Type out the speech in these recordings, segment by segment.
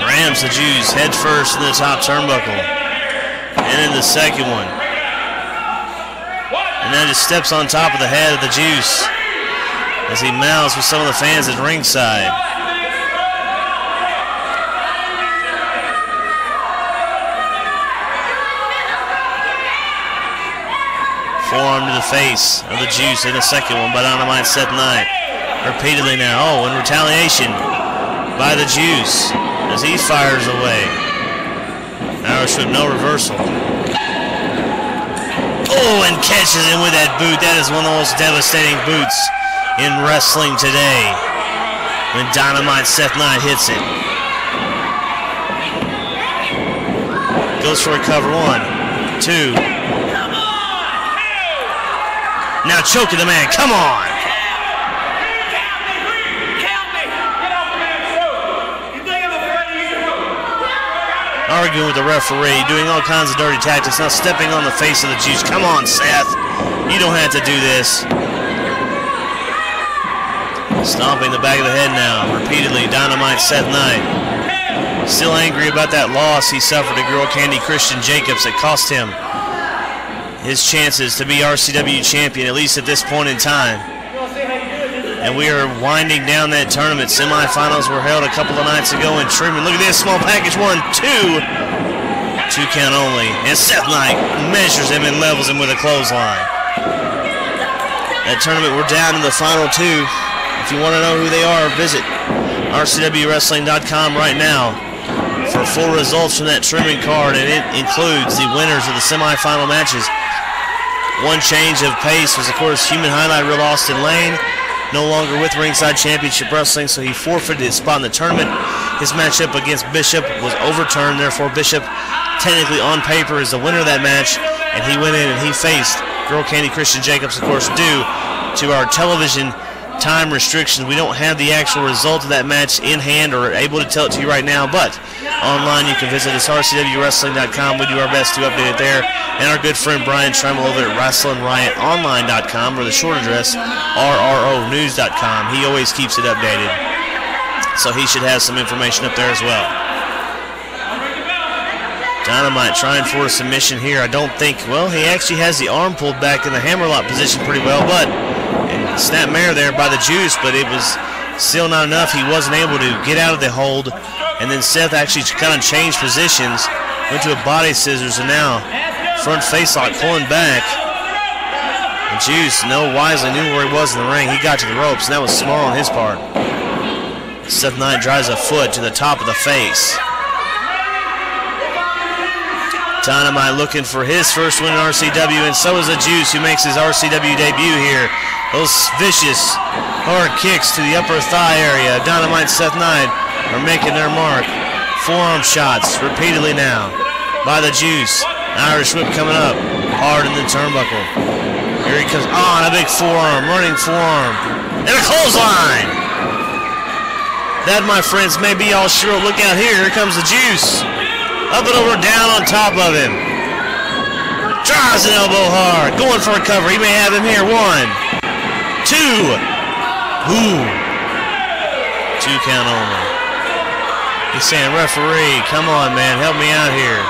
Rams the Jews head first in the top turnbuckle. And in the second one. And then just steps on top of the head of the Juice as he mouths with some of the fans at ringside. Forearm to the face of the Juice in the second one by Dynamite Seth Knight. Repeatedly now. Oh, in retaliation by the Juice as he fires away. Irish whip, no reversal. Oh, and catches him with that boot. That is one of the most devastating boots in wrestling today when Dynamite Seth Knight hits it. Goes for a cover. 1, 2. Now choking the man. Come on. Arguing with the referee, doing all kinds of dirty tactics, now stepping on the face of the Juice. Come on, Seth. You don't have to do this. Stomping the back of the head now, repeatedly, Dynamite Seth Knight. Still angry about that loss he suffered to Girl Candy Christian Jacobs that cost him his chances to be RCW champion, at least at this point in time. And we are winding down that tournament. Semifinals were held a couple of nights ago in Truman. Look at this, small package, 1, 2. 2 count only. And Seth Knight measures him and levels him with a clothesline. That tournament, we're down to the final 2. If you want to know who they are, visit RCWWrestling.com right now for full results from that Truman card, and it includes the winners of the semifinal matches. One change of pace was, of course, Human Highlight Reel Austin Lane, no longer with Ringside Championship Wrestling, so he forfeited his spot in the tournament. His matchup against Bishop was overturned, therefore Bishop, technically on paper, is the winner of that match, and he went in and he faced Girl Candy Christian Jacobs, of course, due to our television time restrictions. We don't have the actual result of that match in hand or able to tell it to you right now, but online you can visit us, RCWWrestling.com. We do our best to update it there. And our good friend Brian Tremmel over at WrestlingRiotOnline.com, or the short address, RROnews.com. He always keeps it updated, so he should have some information up there as well. Dynamite trying for a submission here. I don't think, well, he actually has the arm pulled back in the hammerlock position pretty well, but snapmare there by the Juice, but it was still not enough. He wasn't able to get out of the hold, and then Seth actually kind of changed positions, went to a body scissors, and now front face lock pulling back. The Juice, wisely knew where he was in the ring. He got to the ropes, and that was small on his part. Seth Knight drives a foot to the top of the face. Dynamite looking for his first win in RCW, and so is the Juice, who makes his RCW debut here. Those vicious, hard kicks to the upper thigh area. Dynamite Seth Knight are making their mark. Forearm shots repeatedly now by the Juice. Irish whip coming up hard in the turnbuckle. Here he comes on, a big forearm, running forearm, and a clothesline. That, my friends, may be all sure. Look out here. Here comes the Juice. Up and over, down on top of him. Drives an elbow hard. Going for a cover. He may have him here. 1, 2. Ooh. 2 count only. He's saying, referee, come on, man. Help me out here.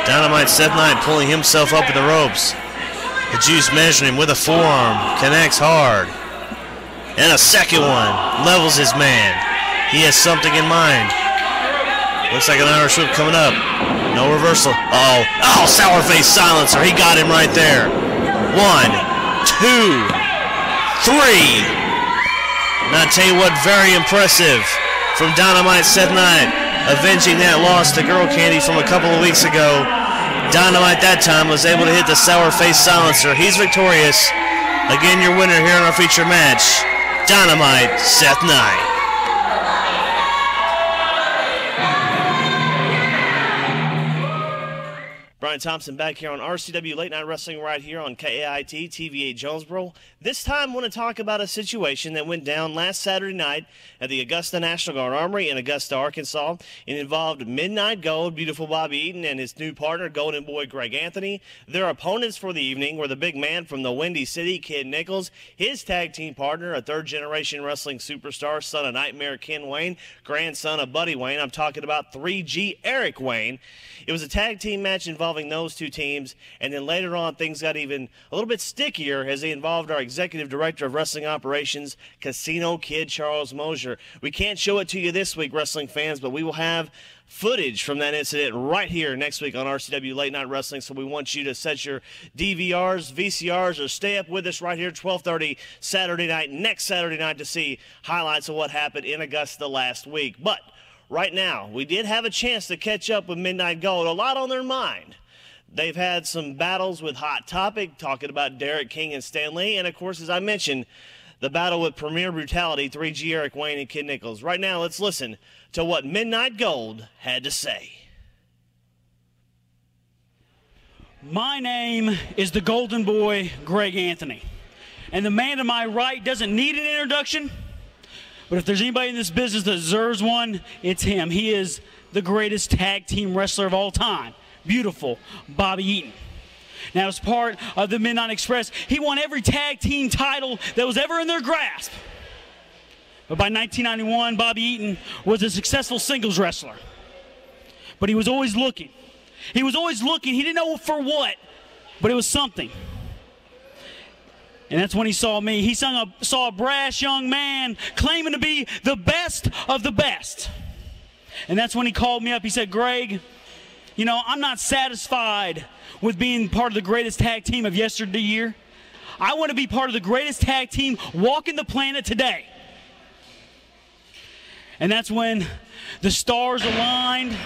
Dynamite Seth Knight pulling himself up in the ropes. The Juice measuring him with a forearm. Connects hard. And a second one. Levels his man. He has something in mind. Looks like an Irish whip coming up. No reversal. Uh-oh. Oh, sour face silencer. He got him right there. 1, 2, 3. Now, I tell you what, very impressive from Dynamite Seth Knight, avenging that loss to Girl Candy from a couple of weeks ago. Dynamite that time was able to hit the sour face silencer. He's victorious. Again, your winner here in our feature match, Dynamite Seth Knight. Brian Thompson back here on RCW Late Nite Wrestling right here on KAIT TV8 Jonesboro. This time I want to talk about a situation that went down last Saturday night at the Augusta National Guard Armory in Augusta, Arkansas. It involved Midnight Gold, beautiful Bobby Eaton, and his new partner, Golden Boy Greg Anthony. Their opponents for the evening were the big man from the Windy City, Kid Nichols, his tag team partner, a third-generation wrestling superstar, son of Nightmare Ken Wayne, grandson of Buddy Wayne. I'm talking about 3G Eric Wayne. It was a tag team match involving those two teams, and then later on things got even a little bit stickier as they involved our executive director of wrestling operations, Casino Kid Charles Mosier. We can't show it to you this week, wrestling fans, but we will have footage from that incident right here next week on RCW Late Night Wrestling, so we want you to set your DVRs, VCRs, or stay up with us right here 12:30 Saturday night, next Saturday night, to see highlights of what happened in Augusta last week. But right now, we did have a chance to catch up with Midnight Gold, a lot on their mind. They've had some battles with Hot Topic, talking about Derek King and Stan Lee, and of course, as I mentioned, the battle with Premier Brutality, 3G Eric Wayne and Kid Nichols. Right now, let's listen to what Midnight Gold had to say. My name is the Golden Boy, Greg Anthony, and the man to my right doesn't need an introduction, but if there's anybody in this business that deserves one, it's him. He is the greatest tag team wrestler of all time. Beautiful Bobby Eaton. Now, as part of the Midnight Express, he won every tag team title that was ever in their grasp. But by 1991, Bobby Eaton was a successful singles wrestler. But he was always looking. He was always looking. He didn't know for what, but it was something. And that's when he saw me. He saw a brash young man claiming to be the best of the best. And that's when he called me up. He said, Greg, you know, I'm not satisfied with being part of the greatest tag team of yesteryear. I want to be part of the greatest tag team walking the planet today. And that's when the stars aligned.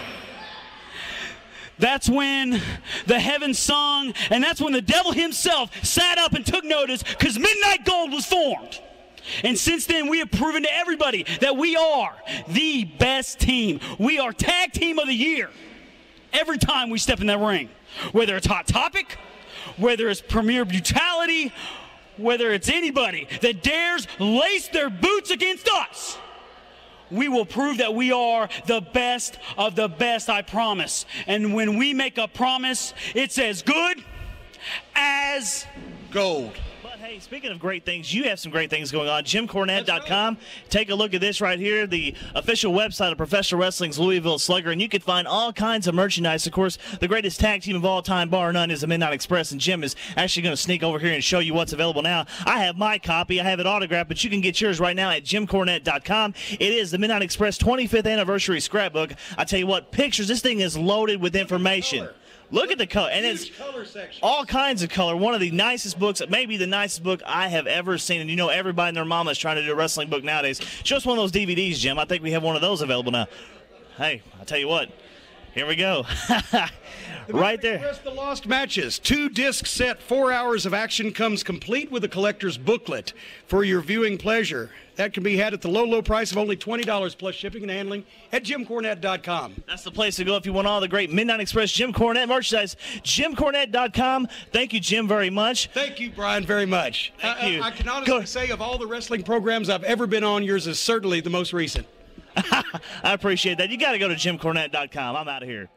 That's when the heavens sung. And that's when the devil himself sat up and took notice, because Midnight Gold was formed. And since then, we have proven to everybody that we are the best team. We are Tag Team of the Year every time we step in that ring. Whether it's Hot Topic, whether it's Premier Brutality, whether it's anybody that dares lace their boots against us, we will prove that we are the best of the best, I promise. And when we make a promise, it's as good as gold. Hey, speaking of great things, you have some great things going on. JimCornette.com. Take a look at this right here, the official website of Professional Wrestling's Louisville Slugger, and you can find all kinds of merchandise. Of course, the greatest tag team of all time, bar none, is the Midnight Express, and Jim is actually going to sneak over here and show you what's available now. I have my copy. I have it autographed, but you can get yours right now at JimCornette.com. It is the Midnight Express 25th Anniversary Scrapbook. I tell you what, pictures, this thing is loaded with information. Look at the color, and it's all kinds of color. One of the nicest books, maybe the nicest book I have ever seen. And you know, everybody and their mama is trying to do a wrestling book nowadays. Show us one of those DVDs, Jim. I think we have one of those available now. Hey, I'll tell you what. Here we go. Right there. The Lost Matches. 2-disc set, 4 hours of action comes complete with a collector's booklet for your viewing pleasure. That can be had at the low, low price of only $20 plus shipping and handling at JimCornette.com. That's the place to go if you want all the great Midnight Express Jim Cornette merchandise. JimCornette.com. Thank you, Jim, very much. Thank you, Brian, very much. Thank you. I can honestly say of all the wrestling programs I've ever been on, yours is certainly the most recent. I appreciate that. You got to go to JimCornette.com. I'm out of here.